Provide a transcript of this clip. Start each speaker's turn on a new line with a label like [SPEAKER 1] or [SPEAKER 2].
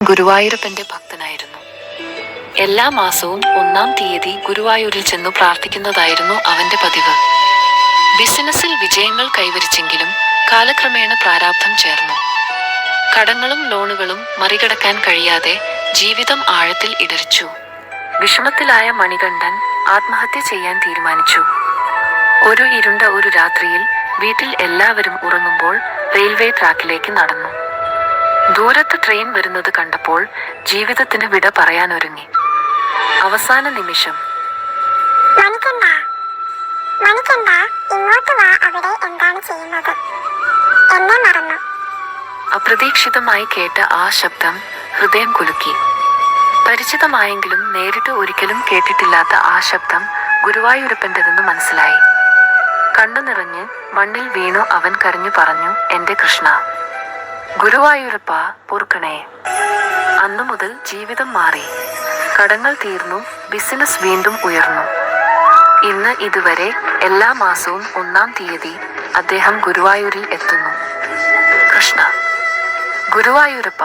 [SPEAKER 1] ഗുരുവായൂരപ്പന്റെ ഭക്തനായിരുന്നു. എല്ലാ മാസവും 1-ാം തീയതി ഗുരുവായൂരിൽ ചെന്നു പ്രാർത്ഥിക്കുന്നതായിരുന്നു അവന്റെ പതിവ്. ബിസിനസ്സിൽ വിജയങ്ങൾ കൈവരിച്ചെങ്കിലും കാലക്രമേണ പ്രാരാബ്ധം ചേർന്നു. കടങ്ങളും ലോണുകളും മറികടക്കാൻ കഴിയാതെ ജീവിതം ആഴത്തിൽ ഇടറിച്ചു. വിഷമത്തിലായ മണികണ്ഠൻ ആത്മഹത്യ ചെയ്യാൻ തീരുമാനിച്ചു. ഒരു ഇരുണ്ട ഒരു രാത്രിയിൽ വീട്ടിൽ എല്ലാവരും ഉറങ്ങുമ്പോൾ റെയിൽവേ ട്രാക്കിലേക്ക് നടന്നു. ദൂരത്ത് ട്രെയിൻ വരുന്നത് കണ്ടപ്പോൾ ജീവിതത്തിന് വിട പറയാനൊരുങ്ങി. അവസാന നിമിഷം, അപ്രതീക്ഷിതമായി കേട്ട ആ ശബ്ദം ഹൃദയം കുലുക്കി. പരിചിതമായെങ്കിലും നേരിട്ട് ഒരിക്കലും കേട്ടിട്ടില്ലാത്ത ആ ശബ്ദം ഗുരുവായൂരപ്പൻ്റെതെന്ന് മനസ്സിലായി. കണ്ണു നിറഞ്ഞ് മണ്ണിൽ വീണു അവൻ കരഞ്ഞു പറഞ്ഞു, "എന്റെ കൃഷ്ണ, ഗുരുവായൂരപ്പ പൊറുക്കണേ." അന്നു മുതൽ ജീവിതം മാറി. കടങ്ങൾ തീർന്നു, ബിസിനസ് വീണ്ടും ഉയർന്നു. ഇന്ന് ഇതുവരെ എല്ലാ മാസവും 1-ാം തീയതി അദ്ദേഹം ഗുരുവായൂരിൽ എത്തുന്നു. കൃഷ്ണ, ഗുരുവായൂരപ്പ.